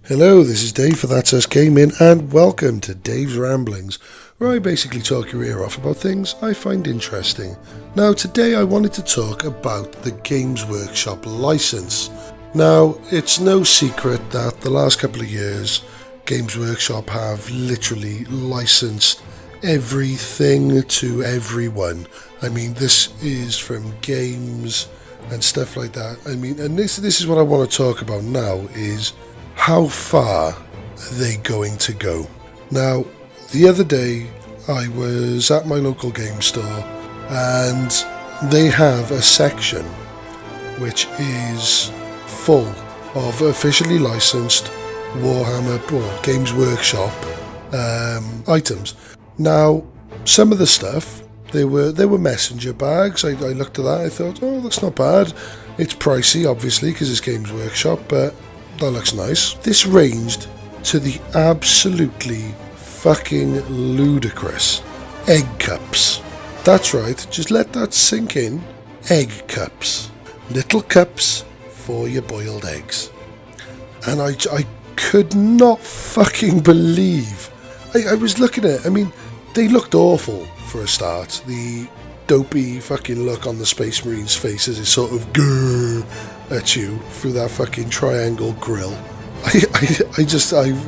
Hello, this is Dave for That's Us Gaming, and welcome to Dave's Ramblings, where I basically talk your ear off about things I find interesting. Now, today I wanted to talk about the Games Workshop license. Now, it's no secret that the last couple of years, Games Workshop have literally licensed everything to everyone. I mean, this is from games and stuff like that. I mean, and this is what I want to talk about now is how far are they going to go? Now, the other day I was at my local game store and they have a section which is full of officially licensed Warhammer or Games Workshop items. Now, some of the stuff, they were messenger bags. I looked at that, I thought, oh, that's not bad. It's pricey, obviously, because it's Games Workshop, but that looks nice. This ranged to the absolutely fucking ludicrous egg cups. That's right, just let that sink in. Egg cups. Little cups for your boiled eggs. And I could not fucking believe. I was looking at it, I mean, they looked awful for a start. The dopey fucking look on the Space Marine's face as it sort of grrr at you through that fucking triangle grill. I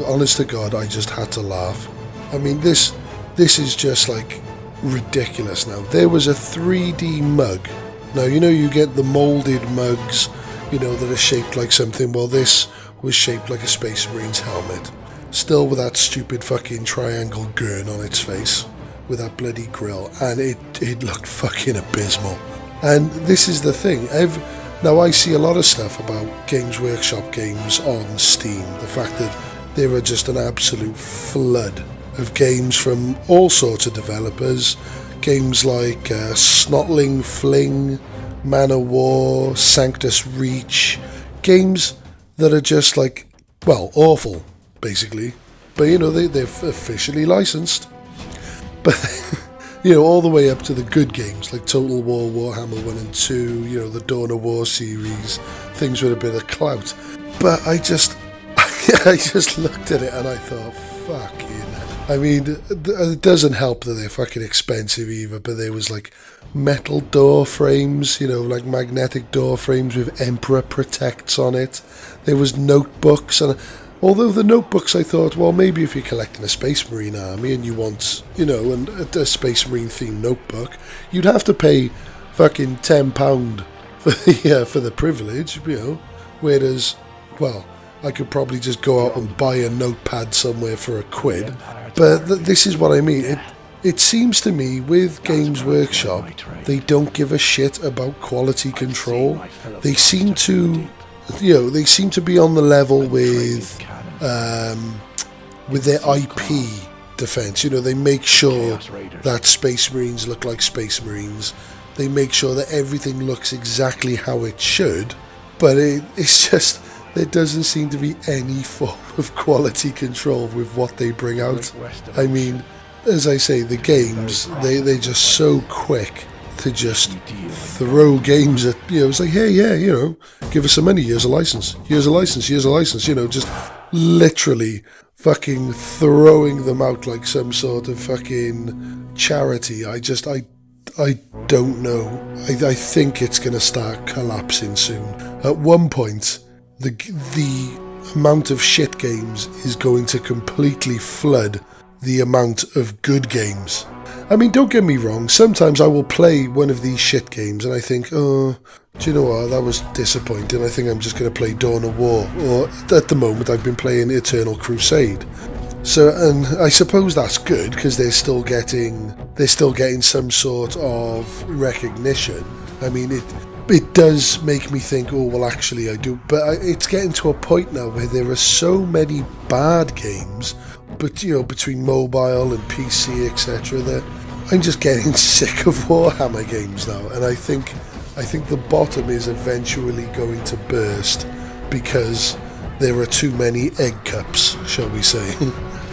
honest to God, I just had to laugh. I mean, this is just like ridiculous now. There was a 3D mug. Now, you know, you get the molded mugs, you know, that are shaped like something. Well, this was shaped like a Space Marine's helmet. Still with that stupid fucking triangle gurn on its face, with that bloody grill, and it looked fucking abysmal. And this is the thing, now I see a lot of stuff about Games Workshop games on Steam, the fact that there are just an absolute flood of games from all sorts of developers, games like Snotling Fling, Man of War, Sanctus Reach, games that are just like, well, awful, basically, but you know, they're officially licensed. But, you know, all the way up to the good games like Total War, Warhammer 1 and 2, you know, the Dawn of War series, things with a bit of clout. But I just looked at it and I thought, fucking hell. I mean, it doesn't help that they're fucking expensive either, but there was like metal door frames, you know, like magnetic door frames with Emperor Protects on it. There was notebooks, and although the notebooks, I thought, well, maybe if you're collecting a Space Marine army and you want, you know, a Space Marine themed notebook, you'd have to pay fucking £10 for the privilege, you know. Whereas, well, I could probably just go out and buy a notepad somewhere for £1. But this is what I mean. It seems to me with Games Workshop, they don't give a shit about quality control. They seem to, you know, they seem to be on the level with their IP defense. You know, they make sure that Space Marines look like Space Marines. They make sure that everything looks exactly how it should, but it's just, there doesn't seem to be any form of quality control with what they bring out. I mean, as I say, the games, they're just so quick to just throw games at, you know, it's like, hey, yeah, you know, give us some money, here's a license, you know, just literally fucking throwing them out like some sort of fucking charity. I don't know. I think it's going to start collapsing soon. At one point, the amount of shit games is going to completely flood the amount of good games. I mean, don't get me wrong, sometimes I will play one of these shit games and I think, oh, do you know what, that was disappointing, I think I'm just going to play Dawn of War, or at the moment I've been playing Eternal Crusade. So, and I suppose that's good, because they're still getting some sort of recognition. I mean, it does make me think, oh, well, actually I do, but it's getting to a point now where there are so many bad games, but, you know, between mobile and PC, etc., that I'm just getting sick of Warhammer games now, and I think the bottom is eventually going to burst because there are too many egg cups, shall we say.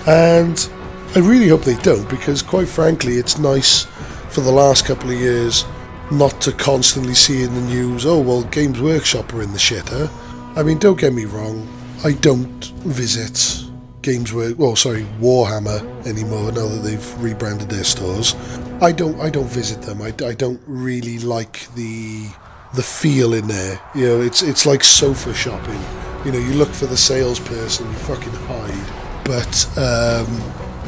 And I really hope they don't, because quite frankly, it's nice for the last couple of years not to constantly see in the news, oh, well, Games Workshop are in the shitter. I mean, don't get me wrong, I don't visit Warhammer anymore now that they've rebranded their stores. I don't visit them. I don't really like the feel in there. You know, it's like sofa shopping. You know, you look for the salesperson, you fucking hide. But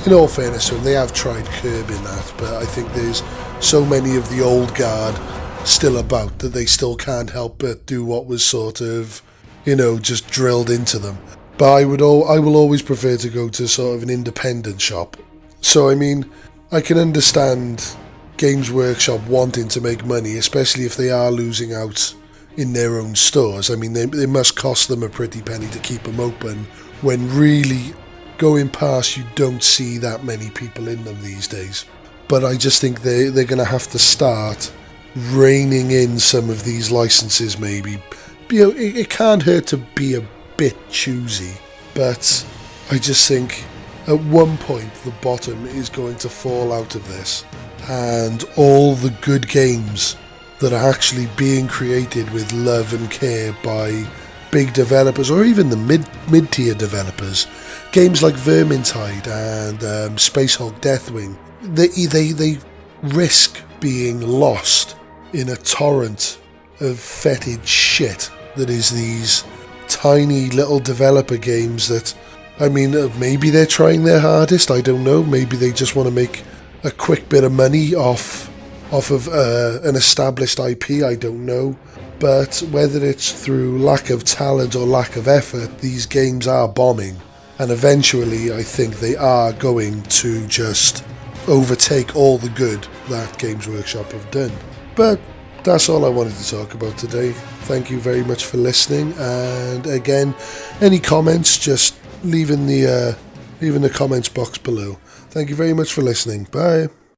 in all fairness to them, they have tried curbing that. But I think there's so many of the old guard still about that they still can't help but do what was sort of, you know, just drilled into them. But I will always prefer to go to sort of an independent shop. So I mean, I can understand Games Workshop wanting to make money, especially if they are losing out in their own stores. I mean, they must cost them a pretty penny to keep them open, when really going past you don't see that many people in them these days. But I just think they're going to have to start reining in some of these licenses maybe. You know, it can't hurt to be a bit choosy, but I just think at one point the bottom is going to fall out of this, and all the good games that are actually being created with love and care by big developers, or even the mid-tier developers, games like Vermintide and Space Hulk Deathwing, they risk being lost in a torrent of fetid shit that is these tiny little developer games that, I mean, maybe they're trying their hardest, I don't know, maybe they just want to make a quick bit of money off of an established IP, I don't know. But whether it's through lack of talent or lack of effort, these games are bombing, and eventually I think they are going to just overtake all the good that Games Workshop have done. But that's all I wanted to talk about today. Thank you very much for listening, and again, any comments, just leave in the comments box below. Thank you very much for listening. Bye.